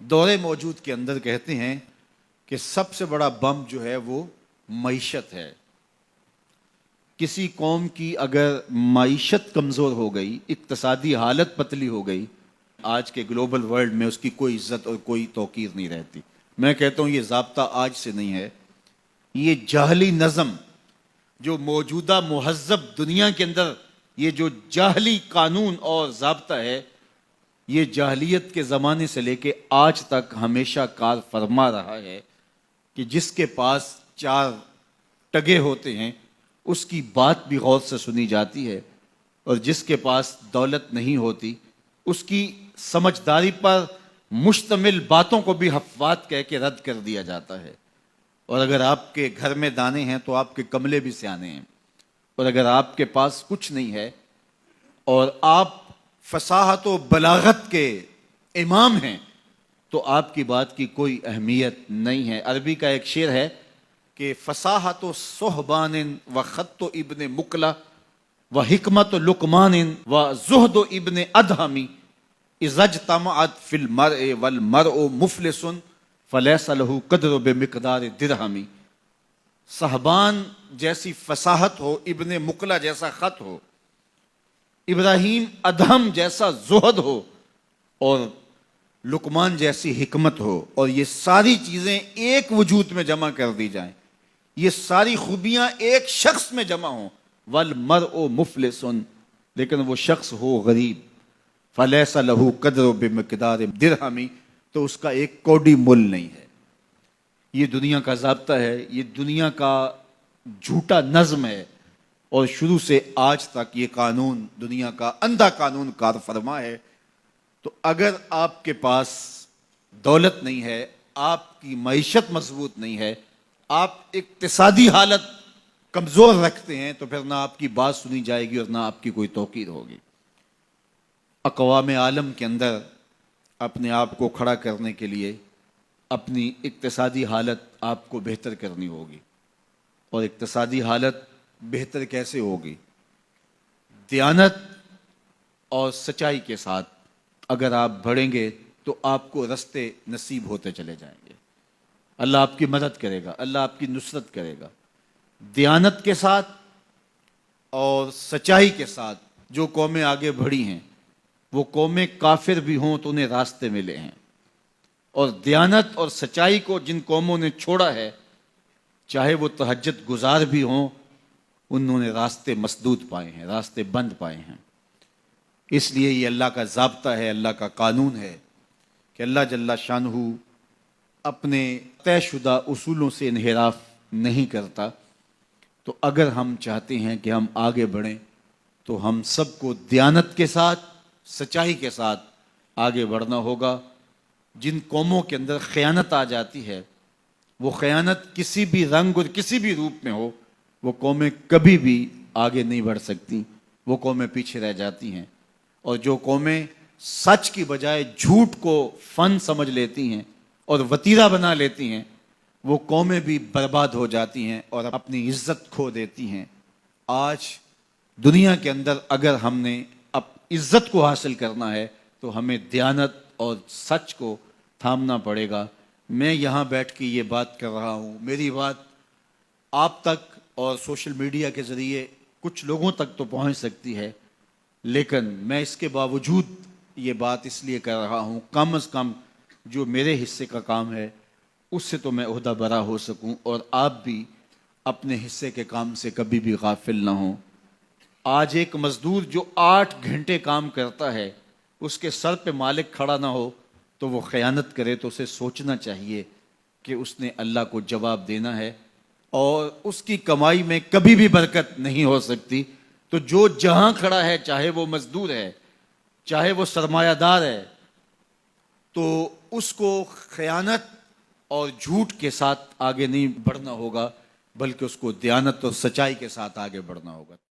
دور موجود کے اندر کہتے ہیں کہ سب سے بڑا بم جو ہے وہ معیشت ہے۔ کسی قوم کی اگر معیشت کمزور ہو گئی، اقتصادی حالت پتلی ہو گئی، آج کے گلوبل ورلڈ میں اس کی کوئی عزت اور کوئی توقیر نہیں رہتی۔ میں کہتا ہوں یہ ضابطہ آج سے نہیں ہے، یہ جاہلی نظم جو موجودہ مہذب دنیا کے اندر یہ جو جاہلی قانون اور ضابطہ ہے، یہ جاہلیت کے زمانے سے لے کے آج تک ہمیشہ کار فرما رہا ہے کہ جس کے پاس چار ٹگے ہوتے ہیں اس کی بات بھی غور سے سنی جاتی ہے، اور جس کے پاس دولت نہیں ہوتی اس کی سمجھداری پر مشتمل باتوں کو بھی حفوات کہہ کے رد کر دیا جاتا ہے۔ اور اگر آپ کے گھر میں دانے ہیں تو آپ کے کملے بھی سیانے ہیں، اور اگر آپ کے پاس کچھ نہیں ہے اور آپ فصاحت و بلاغت کے امام ہیں تو آپ کی بات کی کوئی اہمیت نہیں ہے۔ عربی کا ایک شعر ہے کہ فصاحت و صحبان و خط و ابن مکلا و حکمت و لقمان و زہد و ابن ادہمی اذا اجتمعت فی المرء والمرء مفلس فلیس لہ قدر بمقدار درہمی۔ صحبان جیسی فصاحت ہو، ابن مکلا جیسا خط ہو، ابراہیم ادہم جیسا زہد ہو، اور لقمان جیسی حکمت ہو، اور یہ ساری چیزیں ایک وجود میں جمع کر دی جائیں، یہ ساری خوبیاں ایک شخص میں جمع ہوں، والمرء مفلس، لیکن وہ شخص ہو غریب، فلیس لہ قدر بمقدار درہمی، تو اس کا ایک کوڑی مل نہیں ہے۔ یہ دنیا کا ضابطہ ہے، یہ دنیا کا جھوٹا نظم ہے، اور شروع سے آج تک یہ قانون دنیا کا اندھا قانون کار فرما ہے۔ تو اگر آپ کے پاس دولت نہیں ہے، آپ کی معیشت مضبوط نہیں ہے، آپ اقتصادی حالت کمزور رکھتے ہیں، تو پھر نہ آپ کی بات سنی جائے گی اور نہ آپ کی کوئی توقیر ہوگی۔ اقوام عالم کے اندر اپنے آپ کو کھڑا کرنے کے لیے اپنی اقتصادی حالت آپ کو بہتر کرنی ہوگی، اور اقتصادی حالت بہتر کیسے ہوگی؟ دیانت اور سچائی کے ساتھ اگر آپ بڑھیں گے تو آپ کو رستے نصیب ہوتے چلے جائیں گے، اللہ آپ کی مدد کرے گا، اللہ آپ کی نصرت کرے گا۔ دیانت کے ساتھ اور سچائی کے ساتھ جو قومیں آگے بڑھی ہیں، وہ قومیں کافر بھی ہوں تو انہیں راستے ملے ہیں، اور دیانت اور سچائی کو جن قوموں نے چھوڑا ہے، چاہے وہ تہجد گزار بھی ہوں، انہوں نے راستے مسدود پائے ہیں، راستے بند پائے ہیں۔ اس لیے یہ اللہ کا ضابطہ ہے، اللہ کا قانون ہے کہ اللہ جل شانہ اپنے طے شدہ اصولوں سے انحراف نہیں کرتا۔ تو اگر ہم چاہتے ہیں کہ ہم آگے بڑھیں تو ہم سب کو دیانت کے ساتھ، سچائی کے ساتھ آگے بڑھنا ہوگا۔ جن قوموں کے اندر خیانت آ جاتی ہے، وہ خیانت کسی بھی رنگ اور کسی بھی روپ میں ہو، وہ قومیں کبھی بھی آگے نہیں بڑھ سکتی، وہ قومیں پیچھے رہ جاتی ہیں۔ اور جو قومیں سچ کی بجائے جھوٹ کو فن سمجھ لیتی ہیں اور وتیرہ بنا لیتی ہیں، وہ قومیں بھی برباد ہو جاتی ہیں اور اپنی عزت کھو دیتی ہیں۔ آج دنیا کے اندر اگر ہم نے عزت کو حاصل کرنا ہے تو ہمیں دیانت اور سچ کو تھامنا پڑے گا۔ میں یہاں بیٹھ کے یہ بات کر رہا ہوں، میری بات آپ تک اور سوشل میڈیا کے ذریعے کچھ لوگوں تک تو پہنچ سکتی ہے، لیکن میں اس کے باوجود یہ بات اس لیے کر رہا ہوں، کم از کم جو میرے حصے کا کام ہے اس سے تو میں عہدہ برا ہو سکوں، اور آپ بھی اپنے حصے کے کام سے کبھی بھی غافل نہ ہوں۔ آج ایک مزدور جو 8 گھنٹے کام کرتا ہے، اس کے سر پہ مالک کھڑا نہ ہو تو وہ خیانت کرے، تو اسے سوچنا چاہیے کہ اس نے اللہ کو جواب دینا ہے، اور اس کی کمائی میں کبھی بھی برکت نہیں ہو سکتی۔ تو جو جہاں کھڑا ہے، چاہے وہ مزدور ہے، چاہے وہ سرمایہ دار ہے، تو اس کو خیانت اور جھوٹ کے ساتھ آگے نہیں بڑھنا ہوگا، بلکہ اس کو دیانت اور سچائی کے ساتھ آگے بڑھنا ہوگا۔